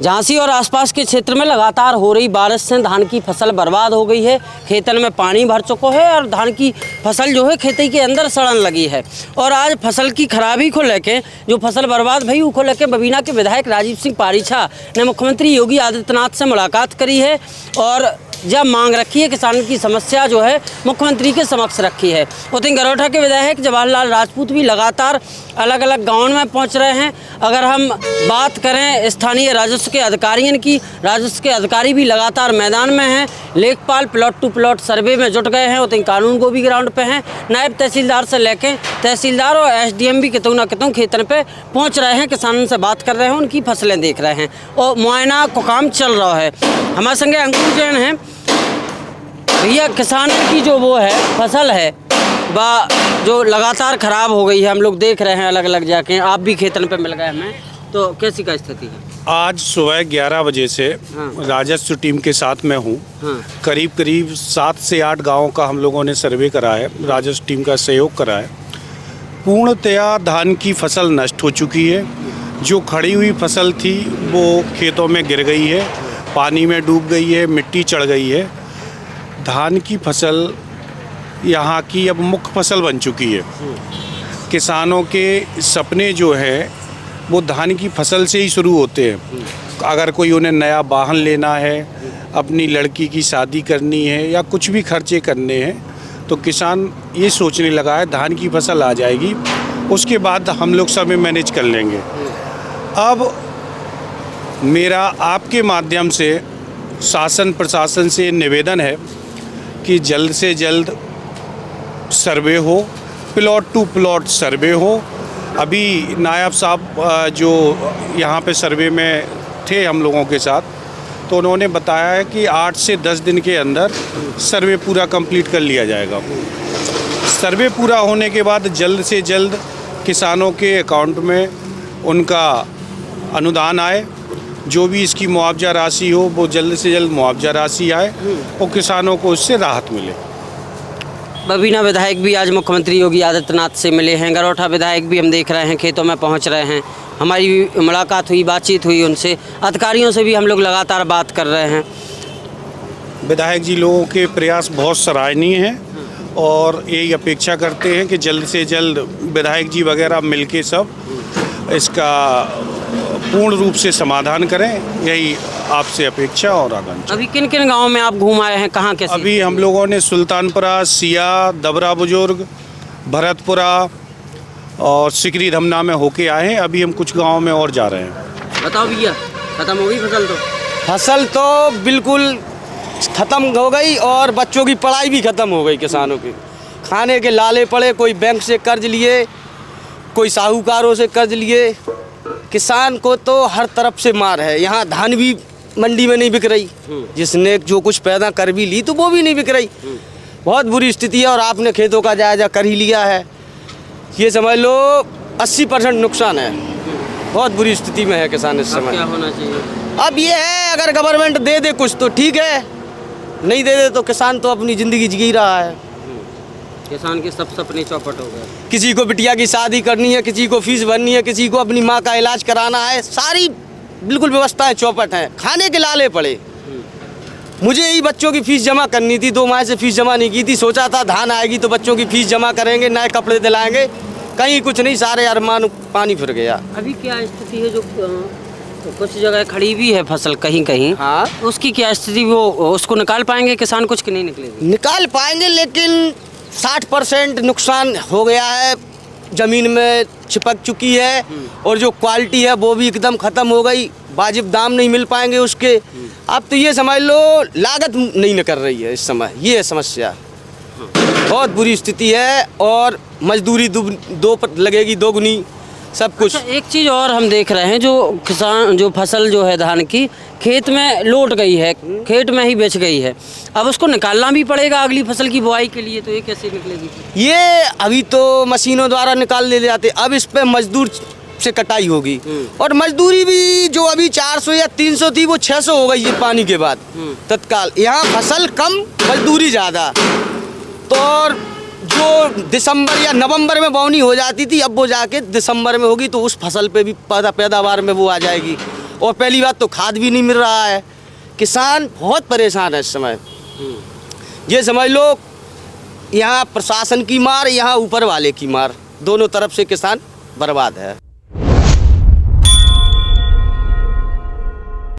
झांसी और आसपास के क्षेत्र में लगातार हो रही बारिश से धान की फसल बर्बाद हो गई है। खेतन में पानी भर चुका है और धान की फसल जो है खेती के अंदर सड़न लगी है। और आज फसल की खराबी को लेके, जो फसल बर्बाद भई उसको लेके बबीना के विधायक राजीव सिंह पारीछा ने मुख्यमंत्री योगी आदित्यनाथ से मुलाकात करी है और जब मांग रखी है, किसान की समस्या जो है मुख्यमंत्री के समक्ष रखी है। उतनी गरोठा के विधायक जवाहरलाल राजपूत भी लगातार अलग अलग गाँवों में पहुंच रहे हैं। अगर हम बात करें स्थानीय राजस्व के अधिकारियों की, राजस्व के अधिकारी भी लगातार मैदान में हैं। लेखपाल प्लॉट टू प्लॉट सर्वे में जुट गए हैं। उतनी कानून को भी ग्राउंड पे हैं। नायब तहसीलदार से लेके तहसीलदार और एसडीएम भी कितों ना कितों खेतन पे पहुँच रहे हैं, किसानों से बात कर रहे हैं, उनकी फसलें देख रहे हैं और मुआयना को काम चल रहा है। हमारे संगे अंकुर जैन हैं। भैया, किसान की जो वो है फसल है वह जो लगातार ख़राब हो गई है, हम लोग देख रहे हैं अलग अलग जाके, आप भी खेतन पे मिल गए हमें, तो कैसी का स्थिति है? आज सुबह 11 बजे से राजस्व टीम के साथ मैं हूँ। करीब 7 से 8 गाँव का हम लोगों ने सर्वे करा है, राजस्व टीम का सहयोग करा है। पूर्णतया धान की फसल नष्ट हो चुकी है। जो खड़ी हुई फसल थी वो खेतों में गिर गई है, पानी में डूब गई है, मिट्टी चढ़ गई है। धान की फसल यहाँ की अब मुख्य फसल बन चुकी है। किसानों के सपने जो हैं वो धान की फसल से ही शुरू होते हैं। अगर कोई उन्हें नया वाहन लेना है, अपनी लड़की की शादी करनी है या कुछ भी खर्चे करने हैं, तो किसान ये सोचने लगा है धान की फसल आ जाएगी, उसके बाद हम लोग सब मैनेज कर लेंगे। अब मेरा आपके माध्यम से शासन प्रशासन से निवेदन है कि जल्द से जल्द सर्वे हो, प्लॉट टू प्लॉट सर्वे हो। अभी नायब साहब जो यहाँ पे सर्वे में थे हम लोगों के साथ, तो उन्होंने बताया है कि 8 से 10 दिन के अंदर सर्वे पूरा कंप्लीट कर लिया जाएगा। सर्वे पूरा होने के बाद जल्द से जल्द किसानों के अकाउंट में उनका अनुदान आए, जो भी इसकी मुआवजा राशि हो वो जल्द से जल्द मुआवजा राशि आए और किसानों को इससे राहत मिले। बबीना विधायक भी आज मुख्यमंत्री योगी आदित्यनाथ से मिले हैं। गरोठा विधायक भी हम देख रहे हैं खेतों में पहुंच रहे हैं। हमारी मुलाकात हुई, बातचीत हुई उनसे, अधिकारियों से भी हम लोग लगातार बात कर रहे हैं। विधायक जी लोगों के प्रयास बहुत सराहनीय हैं और यही अपेक्षा करते हैं कि जल्द से जल्द विधायक जी वगैरह मिलके सब इसका पूर्ण रूप से समाधान करें, यही आपसे अपेक्षा और आकांक्षा। अभी किन किन गाँव में आप घूम आए हैं, कहाँ कैसे? अभी हम लोगों ने सुल्तानपुरा, सिया, दबरा बुजुर्ग, भरतपुरा और सिकरी धमना में होके आए हैं। अभी हम कुछ गाँव में और जा रहे हैं। बताओ भैया, खत्म हो गई फसल? फसल तो बिल्कुल ख़त्म हो गई और बच्चों की पढ़ाई भी ख़त्म हो गई। किसानों के खाने के लाले पड़े, कोई बैंक से कर्ज लिए, कोई साहूकारों से कर्ज लिए। किसान को तो हर तरफ से मार है। यहाँ धान भी मंडी में नहीं बिक रही, जिसने जो कुछ पैदा कर भी ली तो वो भी नहीं बिक रही। बहुत बुरी स्थिति है और आपने खेतों का जायजा कर ही लिया है। ये समझ लो 80% नुकसान है। बहुत बुरी स्थिति में है किसान इस समय। क्या होना चाहिए? अब ये है, अगर गवर्नमेंट दे दे कुछ तो ठीक है, नहीं दे दे तो किसान तो अपनी ज़िंदगी जी रहा है। किसान के सब सपने चौपट हो गए। किसी को बिटिया की शादी करनी है, किसी को फीस भरनी है, किसी को अपनी माँ का इलाज कराना है, सारी बिल्कुल व्यवस्थाएं चौपट हैं। खाने के लाले पड़े। मुझे ही बच्चों की फीस जमा करनी थी, 2 माह से फीस जमा नहीं की थी। सोचा था धान आएगी तो बच्चों की फीस जमा करेंगे, नए कपड़े दिलाएंगे, कहीं कुछ नहीं, सारे अरमान पानी फिर गया। अभी क्या स्थिति है? जो तो कुछ जगह खड़ी भी है फसल कहीं कहीं, हाँ, उसकी क्या स्थिति? वो उसको निकाल पाएंगे किसान कुछ कि नहीं निकलेगी? निकाल पाएंगे, लेकिन 60% नुकसान हो गया है, ज़मीन में चिपक चुकी है और जो क्वालिटी है वो भी एकदम ख़त्म हो गई। वाजिब दाम नहीं मिल पाएंगे उसके। अब तो ये समझ लो लागत नहीं न कर रही है इस समय, ये है समस्या। बहुत बुरी स्थिति है और मजदूरी दो लगेगी, दोगुनी सब कुछ। अच्छा, एक चीज़ और हम देख रहे हैं, जो किसान जो फसल जो है धान की खेत में लौट गई है, खेत में ही बेच गई है, अब उसको निकालना भी पड़ेगा अगली फसल की बुआई के लिए, तो ये कैसे निकलेगी? ये अभी तो मशीनों द्वारा निकाल ले जाते, अब इस पे मजदूर से कटाई होगी और मजदूरी भी जो अभी 400 या 300 थी वो 600 हो गई है पानी के बाद तत्काल। यहाँ फसल कम, मजदूरी ज़्यादा। तो जो दिसंबर या नवंबर में बोनी हो जाती थी, अब वो जाके दिसंबर में होगी, तो उस फसल पे भी पैदावार में वो आ जाएगी। और पहली बात तो खाद भी नहीं मिल रहा है। किसान बहुत परेशान है इस समय। ये समझ लो यहाँ प्रशासन की मार, यहाँ ऊपर वाले की मार, दोनों तरफ से किसान बर्बाद है।